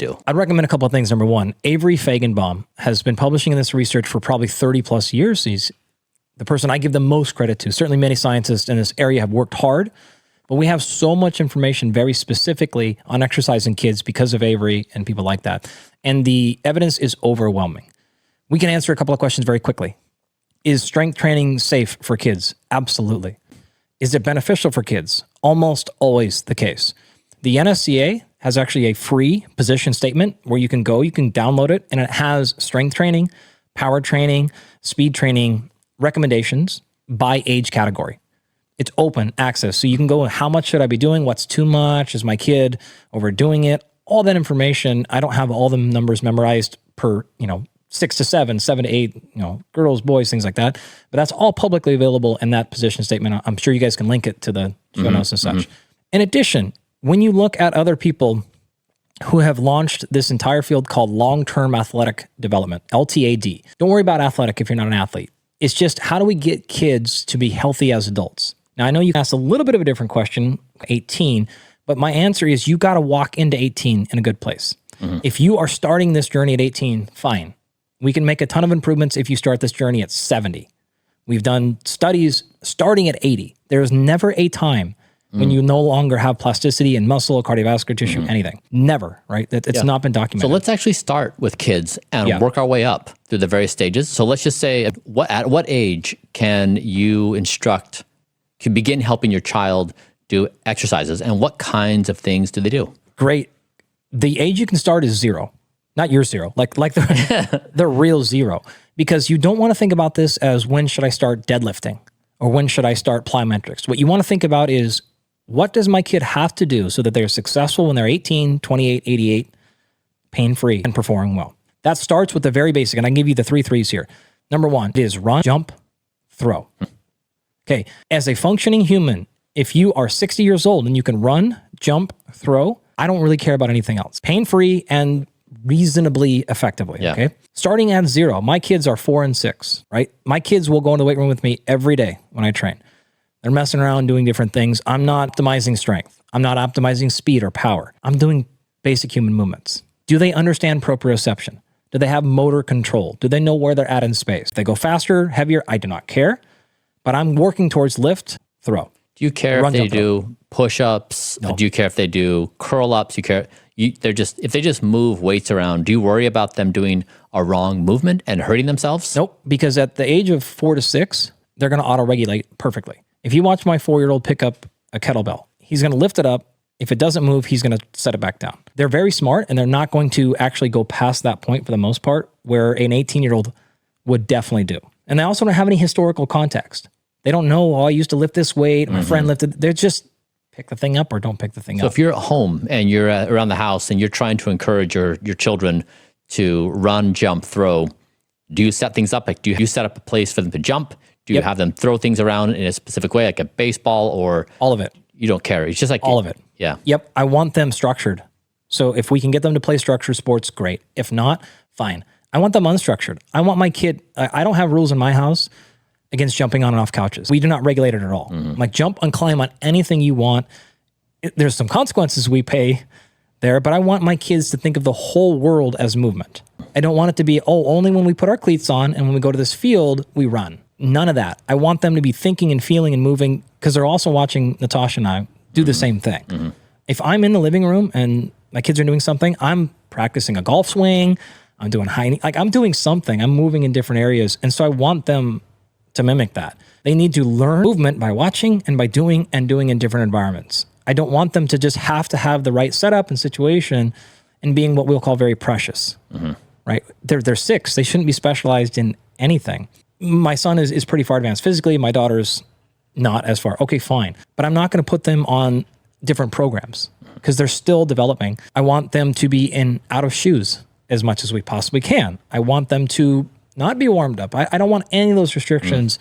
do? I'd recommend a couple of things. Number one, Avery Faigenbaum has been publishing in this research for probably 30 plus years. He's the person I give the most credit to. Certainly many scientists in this area have worked hard, but we have so much information very specifically on exercise in kids because of Avery and people like that. And the evidence is overwhelming. We can answer a couple of questions very quickly. Is strength training safe for kids? Absolutely. Is it beneficial for kids? Almost always the case. The NSCA has actually a free position statement where you can go, you can download it, and it has strength training, power training, speed training recommendations by age category. It's open access. So you can go, how much should I be doing? What's too much? Is my kid overdoing it? All that information. I don't have all the numbers memorized per, 6 to 7, 7 to 8, girls, boys, things like that. But that's all publicly available in that position statement. I'm sure you guys can link it to the show notes and such. In addition, when you look at other people who have launched this entire field called long-term athletic development, LTAD, don't worry about athletic if you're not an athlete. It's just, how do we get kids to be healthy as adults? Now, I know you asked a little bit of a different question, 18, but my answer is you got to walk into 18 in a good place. If you are starting this journey at 18, fine. We can make a ton of improvements if you start this journey at 70. We've done studies starting at 80. There is never a time when you no longer have plasticity in muscle, cardiovascular tissue, anything. Never, right? It's not been documented. So let's actually start with kids and work our way up through the various stages. So let's just say, at what age can you can begin helping your child do exercises, and what kinds of things do they do? Great. The age you can start is 0. Not your 0, like the real 0, because you don't want to think about this as when should I start deadlifting or when should I start plyometrics. What you want to think about is, what does my kid have to do so that they're successful when they're 18, 28, 88, pain-free and performing well? That starts with the very basic, and I can give you the 3 threes here. Number 1 is run, jump, throw. Okay, as a functioning human, if you are 60 years old and you can run, jump, throw, I don't really care about anything else. Pain-free and reasonably effectively, okay? Starting at 0, my kids are 4 and 6, right? My kids will go in the weight room with me every day when I train. They're messing around doing different things. I'm not optimizing strength. I'm not optimizing speed or power. I'm doing basic human movements. Do they understand proprioception? Do they have motor control? Do they know where they're at in space? If they go faster, heavier, I do not care, but I'm working towards lift, throw. Do you care if they do push-ups? No. Do you care if they do curl-ups? If they just move weights around, do you worry about them doing a wrong movement and hurting themselves? Nope, because at the age of 4 to 6, they're going to auto-regulate perfectly. If you watch my 4-year-old pick up a kettlebell, he's going to lift it up. If it doesn't move, he's going to set it back down. They're very smart, and they're not going to actually go past that point for the most part, where an 18-year-old would definitely do. And they also don't have any historical context. They don't know, I used to lift this weight, my friend lifted. They're just pick the thing up or don't pick the thing up. So if you're at home and you're around the house and you're trying to encourage your children to run, jump, throw, do you set things up? Like, do you set up a place for them to jump? Do you have them throw things around in a specific way, like a baseball, or all of it? You don't care. It's just like all of it. Yeah. Yep. I want them structured. So if we can get them to play structured sports, great. If not, fine. I want them unstructured. I want my kid, I don't have rules in my house against jumping on and off couches. We do not regulate it at all. Like, jump and climb on anything you want. There's some consequences we pay there, but I want my kids to think of the whole world as movement. I don't want it to be, only when we put our cleats on and when we go to this field, we run. None of that. I want them to be thinking and feeling and moving, because they're also watching Natasha and I do the same thing. If I'm in the living room and my kids are doing something, I'm practicing a golf swing, I'm doing high knee, like I'm doing something, I'm moving in different areas. And so I want them to mimic that. They need to learn movement by watching and by doing in different environments. I don't want them to just have to have the right setup and situation and being what we'll call very precious, right? They're 6. They shouldn't be specialized in anything. My son is pretty far advanced physically. My daughter's not as far. Okay, fine. But I'm not going to put them on different programs because they're still developing. I want them to be out of shoes as much as we possibly can. I want them to not be warmed up. I don't want any of those restrictions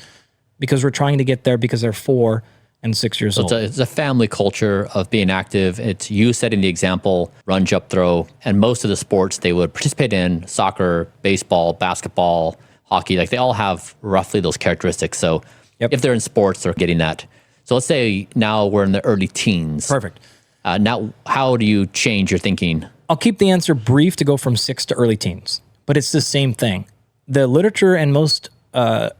because we're trying to get there because they're 4 and 6 years old. It's a family culture of being active. It's you setting the example, run, jump, throw. And most of the sports they would participate in, soccer, baseball, basketball, hockey, like they all have roughly those characteristics. So if they're in sports, they're getting that. So let's say now we're in the early teens. Perfect. Now, how do you change your thinking I'll keep the answer brief to go from 6 to early teens, but it's the same thing. The literature and most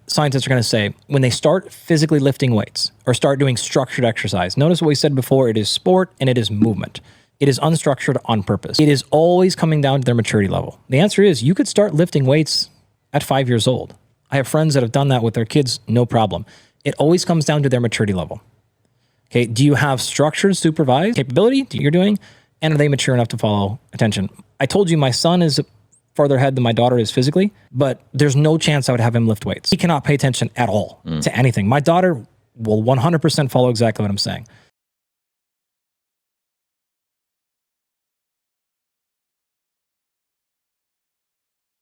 scientists are going to say when they start physically lifting weights or start doing structured exercise, notice what we said before, it is sport and it is movement. It is unstructured on purpose. It is always coming down to their maturity level. The answer is you could start lifting weights at 5 years old. I have friends that have done that with their kids, no problem. It always comes down to their maturity level. Okay, do you have structured, supervised capability that you're doing? And are they mature enough to follow attention? I told you my son is farther ahead than my daughter is physically, but there's no chance I would have him lift weights. He cannot pay attention at all to anything. My daughter will 100% follow exactly what I'm saying.